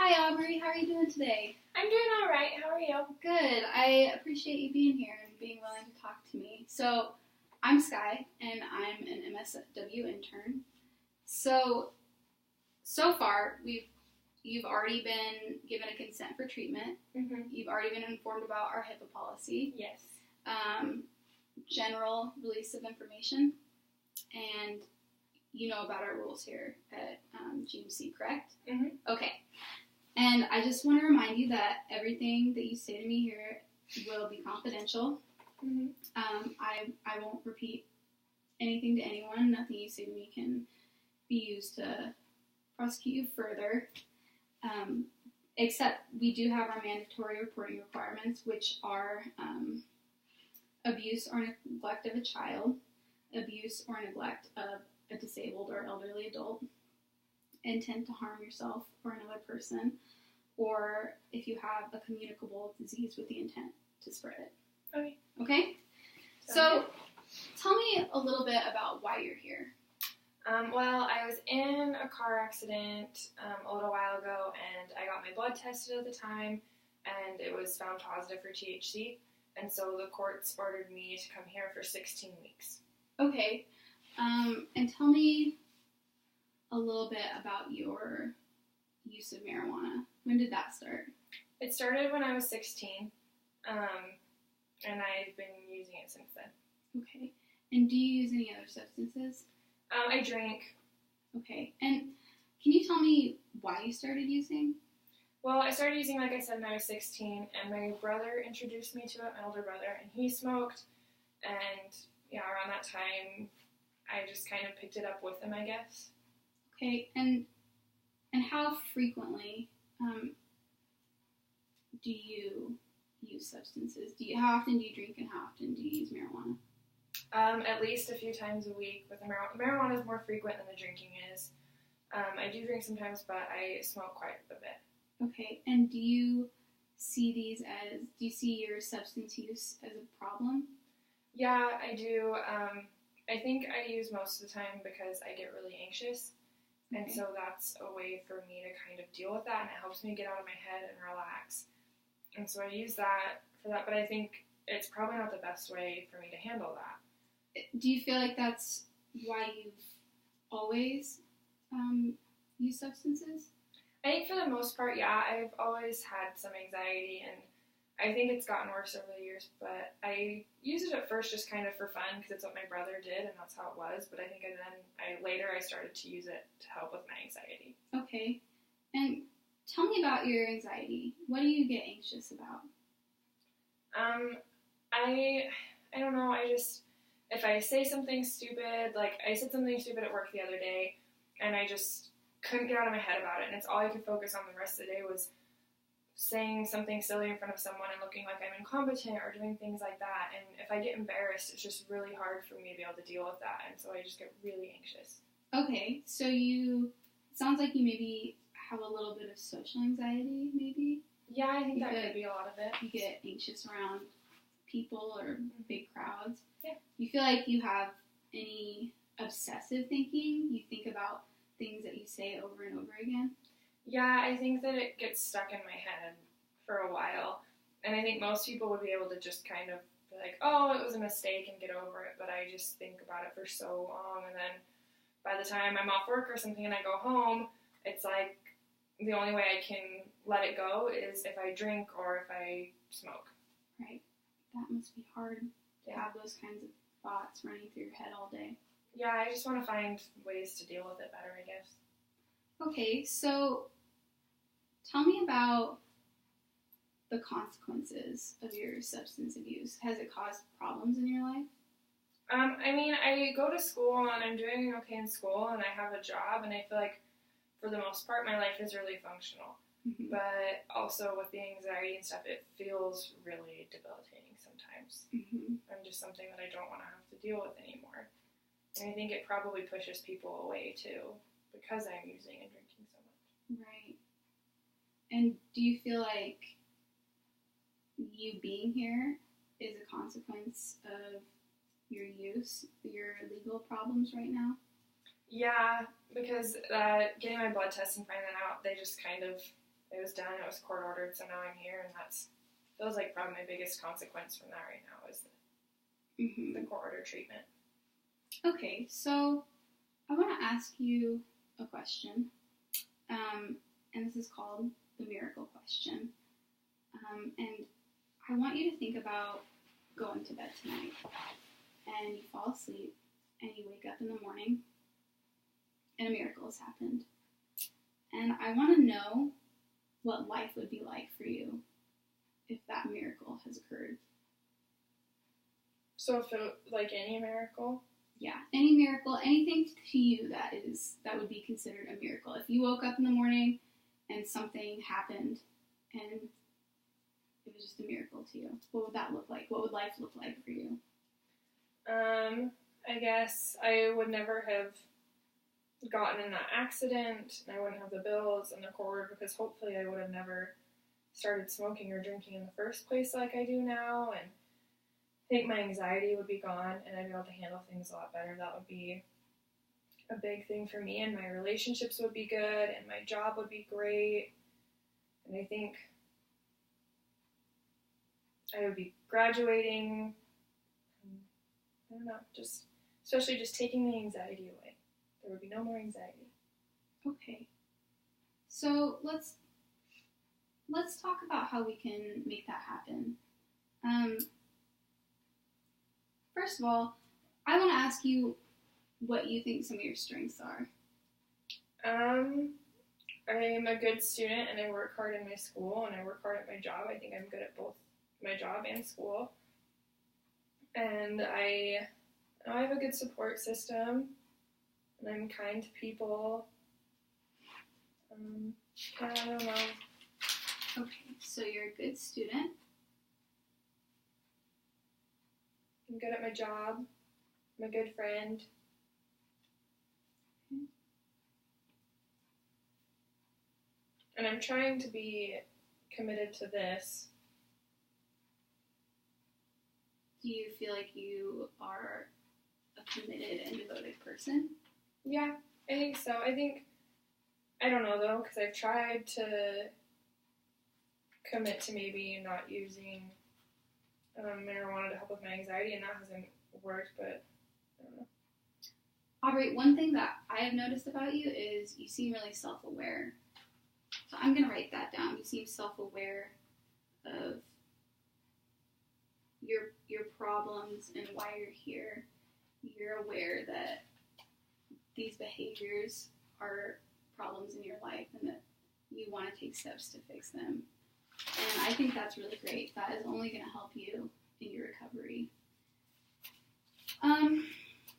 Hi, Aubrey. How are you doing today? I'm doing all right. How are you? Good. I appreciate you being here and being willing to talk to me. So, I'm Sky, and I'm an MSW intern. So far, you've already been given a consent for treatment. Mm-hmm. You've already been informed about our HIPAA policy. Yes. General release of information, and you know about our rules here at GMC, correct? Mm-hmm. Okay. And I just want to remind you that everything that you say to me here will be confidential. Mm-hmm. I won't repeat anything to anyone. Nothing you say to me can be used to prosecute you further. Except we do have our mandatory reporting requirements, which are abuse or neglect of a child, abuse or neglect of a disabled or elderly adult, intent to harm yourself or another person, or if you have a communicable disease with the intent to spread it. Okay. Okay? So, tell me a little bit about why you're here. Well, I was in a car accident a little while ago, and I got my blood tested at the time, and it was found positive for THC, and so the courts ordered me to come here for 16 weeks. Okay. And tell me a little bit about your use of marijuana. When did that start? It started when I was 16, and I've been using it since then. Okay. And do you use any other substances? I drink. Okay. And can you tell me why you started using? Well, I started using, like I said, when I was 16, and my brother introduced me to it, my older brother, and he smoked, and yeah, around that time, I just kind of picked it up with him, I guess. Okay, and how frequently do you use substances? How often do you drink, and how often do you use marijuana? At least a few times a week. With the marijuana is more frequent than the drinking is. I do drink sometimes, but I smoke quite a bit. Okay, and do you see your substance use as a problem? Yeah, I do. I think I use most of the time because I get really anxious. Okay. And so that's a way for me to kind of deal with that, and it helps me get out of my head and relax. And so I use that for that, but I think it's probably not the best way for me to handle that. Do you feel like that's why you've always used substances? I think for the most part, yeah, I've always had some anxiety, and I think it's gotten worse over the years, but I used it at first just kind of for fun because it's what my brother did and that's how it was, but I think later I started to use it to help with my anxiety. Okay. And tell me about your anxiety. What do you get anxious about? I don't know, if I say something stupid, like I said something stupid at work the other day, and I just couldn't get out of my head about it, and it's all I could focus on the rest of the day was saying something silly in front of someone and looking like I'm incompetent or doing things like that. And if I get embarrassed, it's just really hard for me to be able to deal with that. And so I just get really anxious. Okay, so it sounds like you maybe have a little bit of social anxiety, maybe? Yeah, I think that could be a lot of it. You get anxious around people or big crowds. Yeah. You feel like you have any obsessive thinking? You think about things that you say over and over again? Yeah, I think that it gets stuck in my head for a while, and I think most people would be able to just kind of be like, oh, it was a mistake and get over it, but I just think about it for so long, and then by the time I'm off work or something and I go home, it's like the only way I can let it go is if I drink or if I smoke. Right. That must be hard to have those kinds of thoughts running through your head all day. Yeah, I just want to find ways to deal with it better, I guess. Okay, so tell me about the consequences of your substance abuse. Has it caused problems in your life? I go to school and I'm doing okay in school and I have a job and I feel like for the most part my life is really functional. Mm-hmm. But also with the anxiety and stuff, it feels really debilitating sometimes. Mm-hmm. I'm just something that I don't want to have to deal with anymore. And I think it probably pushes people away too because I'm using and drinking so much. Right. And do you feel like you being here is a consequence of your use, your legal problems right now? Yeah, because getting my blood test and finding that out, they just kind of it was done, it was court ordered, so now I'm here, and that's feels like probably my biggest consequence from that right now is the court order treatment. Okay, so I want to ask you a question, and this is called the miracle question, and I want you to think about going to bed tonight, and you fall asleep, and you wake up in the morning, and a miracle has happened, and I want to know what life would be like for you if that miracle has occurred. So if it, like any miracle? Yeah, any miracle, anything to you that would be considered a miracle. If you woke up in the morning and something happened and it was just a miracle to you, what would that look like? What would life look like for you? I guess I would never have gotten in that accident, and I wouldn't have the bills and the court order, because hopefully I would have never started smoking or drinking in the first place like I do now, and I think my anxiety would be gone, and I'd be able to handle things a lot better. That would be a big thing for me, and my relationships would be good, and my job would be great, and I think I would be graduating. I don't know, especially just taking the anxiety away. There would be no more anxiety. Okay. So let's talk about how we can make that happen. First of all, I want to ask you what you think some of your strengths are. I'm a good student, and I work hard in my school, and I work hard at my job. I think I'm good at both my job and school. And I have a good support system, and I'm kind to people. I don't know. Okay, so you're a good student. I'm good at my job. I'm a good friend. And I'm trying to be committed to this. Do you feel like you are a committed and devoted person? Yeah, I think so. I don't know though, because I've tried to commit to maybe not using marijuana to help with my anxiety, and that hasn't worked, but I don't know. Aubrey, one thing that I have noticed about you is you seem really self-aware. So I'm going to write that down. You seem self-aware of your problems and why you're here. You're aware that these behaviors are problems in your life and that you want to take steps to fix them. And I think that's really great. That is only going to help you in your recovery.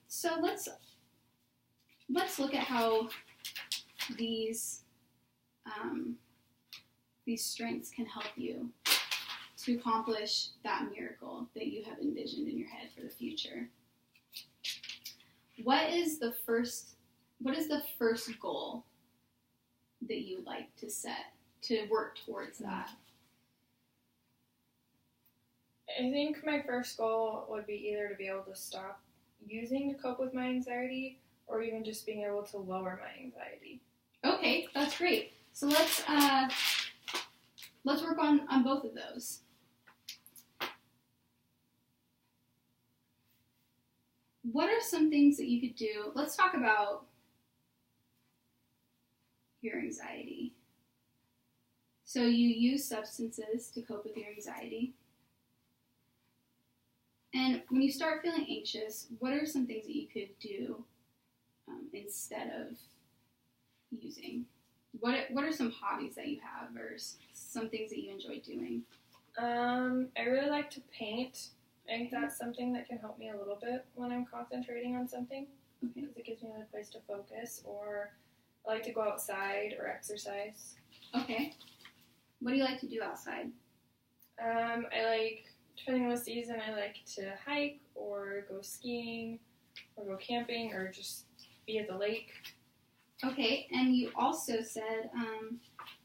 So let's look at how these strengths can help you to accomplish that miracle that you have envisioned in your head for the future. What is the first goal that you would like to set to work towards that? I think my first goal would be either to be able to stop using to cope with my anxiety, or even just being able to lower my anxiety. Okay, that's great. So let's work on both of those. What are some things that you could do? Let's talk about your anxiety. So you use substances to cope with your anxiety. And when you start feeling anxious, what are some things that you could do instead of using? What are some hobbies that you have, or some things that you enjoy doing? I really like to paint. I think that's something that can help me a little bit when I'm concentrating on something, because it gives me another place to focus. Or I like to go outside or exercise. Okay. What do you like to do outside? Depending on the season, I like to hike or go skiing or go camping or just be at the lake. Okay, and you also said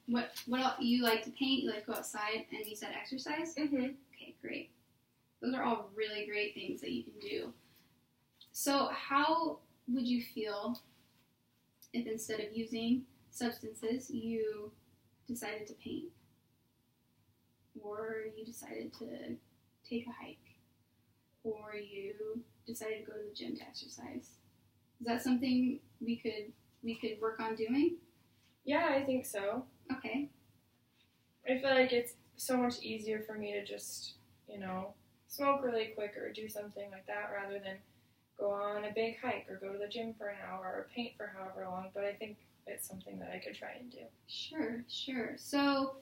what else? You like to paint, you like to go outside, and you said exercise? Mm-hmm. Okay, great. Those are all really great things that you can do. So how would you feel if instead of using substances, you decided to paint, or you decided to take a hike, or you decided to go to the gym to exercise. Is that something we could work on doing? Yeah, I think so. Okay. I feel like it's so much easier for me to just, smoke really quick or do something like that rather than go on a big hike or go to the gym for an hour or paint for however long. But I think it's something that I could try and do. Sure. So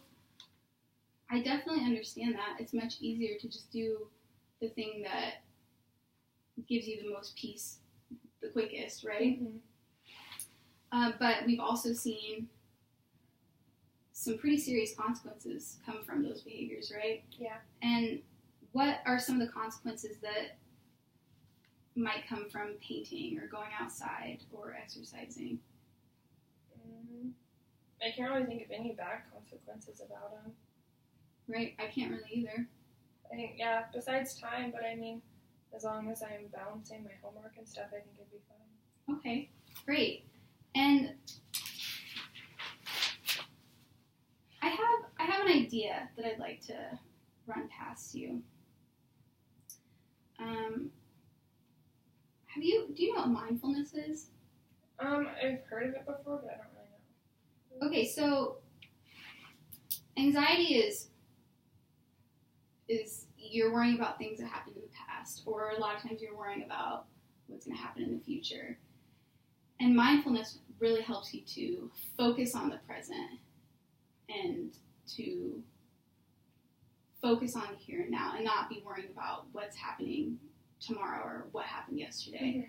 I definitely understand that. It's much easier to just do the thing that gives you the most peace the quickest, right? Mm-hmm. But we've also seen some pretty serious consequences come from those behaviors, right? Yeah. And what are some of the consequences that might come from painting or going outside or exercising? I can't really think of any bad consequences about them. Right, I can't really either. I think, besides time, but I mean, as long as I'm balancing my homework and stuff, I think it'd be fine. Okay, great. And I have an idea that I'd like to run past you. Do you know what mindfulness is? I've heard of it before, but I don't really know. Okay, so anxiety is you're worrying about things that happened in the past, or a lot of times you're worrying about what's going to happen in the future. And mindfulness really helps you to focus on the present and to focus on the here and now and not be worrying about what's happening tomorrow or what happened yesterday.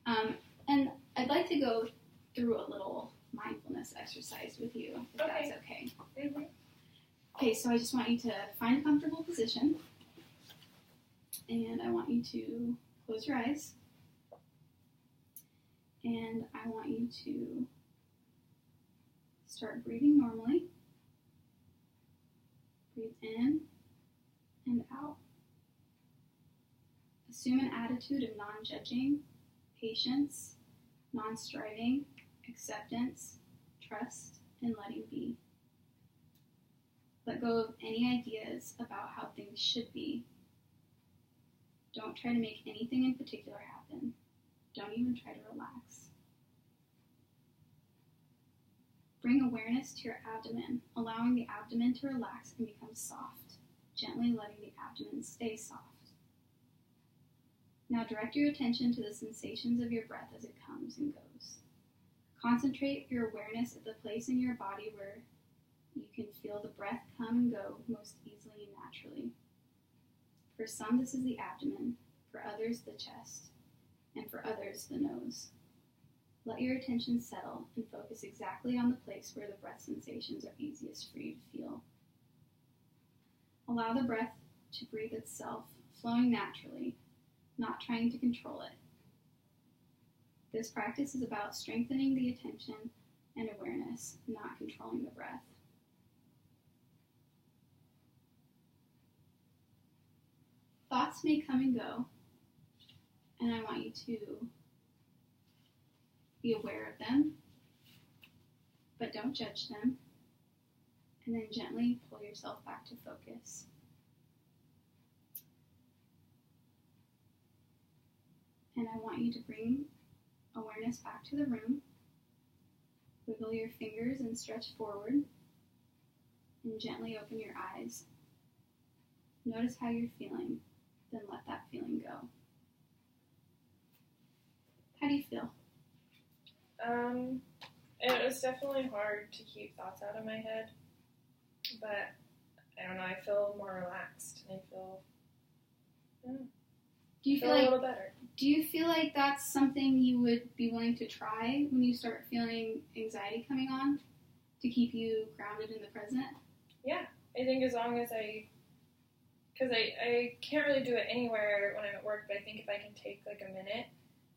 Mm-hmm. And I'd like to go through a little mindfulness exercise with you, if that's okay. Mm-hmm. Okay, so I just want you to find a comfortable position, and I want you to close your eyes, and I want you to start breathing normally. Breathe in and out. Assume an attitude of non-judging, patience, non-striving, acceptance, trust, and letting be. Let go of any ideas about how things should be. Don't try to make anything in particular happen. Don't even try to relax. Bring awareness to your abdomen, allowing the abdomen to relax and become soft, gently letting the abdomen stay soft. Now direct your attention to the sensations of your breath as it comes and goes. Concentrate your awareness at the place in your body where you can feel the breath come and go most easily and naturally. For some, this is the abdomen, for others, the chest, and for others, the nose. Let your attention settle and focus exactly on the place where the breath sensations are easiest for you to feel. Allow the breath to breathe itself, flowing naturally, not trying to control it. This practice is about strengthening the attention and awareness, not controlling the breath. Thoughts may come and go, and I want you to be aware of them, but don't judge them, and then gently pull yourself back to focus. And I want you to bring awareness back to the room. Wiggle your fingers and stretch forward, and gently open your eyes. Notice how you're feeling, then let that feeling go. How do you feel? It was definitely hard to keep thoughts out of my head, but I don't know, I feel more relaxed, and I feel Do you feel a like little better. Do you feel like that's something you would be willing to try when you start feeling anxiety coming on to keep you grounded in the present? Yeah, I think as long as because I can't really do it anywhere when I'm at work, but I think if I can take like a minute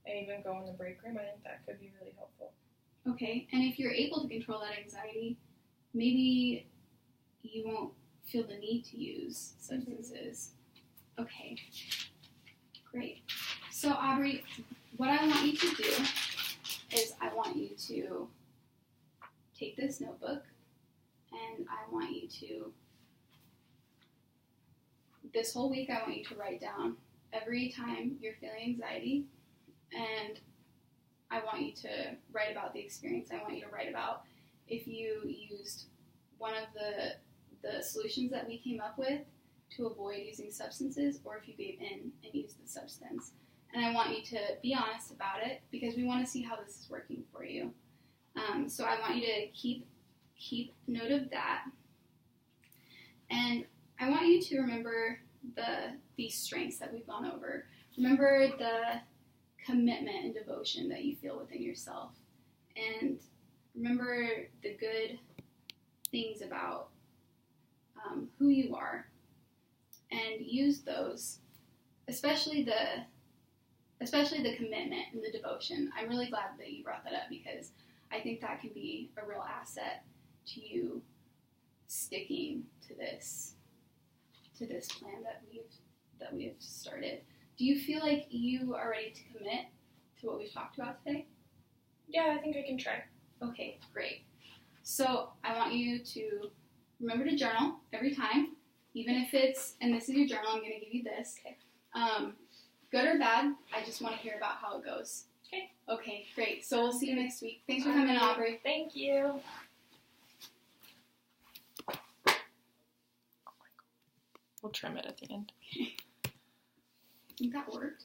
and even go in the break room, I think that could be really helpful. Okay, and if you're able to control that anxiety, maybe you won't feel the need to use substances. Mm-hmm. Okay, great. So Aubrey, what I want you to do is I want you to take this notebook and I want you to, this whole week, I want you to write down every time you're feeling anxiety, and I want you to write about the experience. I want you to write about if you used one of the solutions that we came up with to avoid using substances, or if you gave in and used the substance. And I want you to be honest about it, because we want to see how this is working for you. So I want you to keep note of that. And I want you to remember these strengths that we've gone over. Remember the commitment and devotion that you feel within yourself. And remember the good things about who you are. And use those, especially the commitment and the devotion. I'm really glad that you brought that up, because I think that can be a real asset to you sticking to this plan that we have started. Do you feel like you are ready to commit to what we've talked about today? Yeah, I think I can try. Okay, great. So I want you to remember to journal every time, even if it's, and this is your journal, I'm going to give you this. Okay. Good or bad, I just want to hear about how it goes. Okay. Okay, great. So we'll see you next week. Thanks for coming, Aubrey. Thank you. We'll trim it at the end. I think that worked.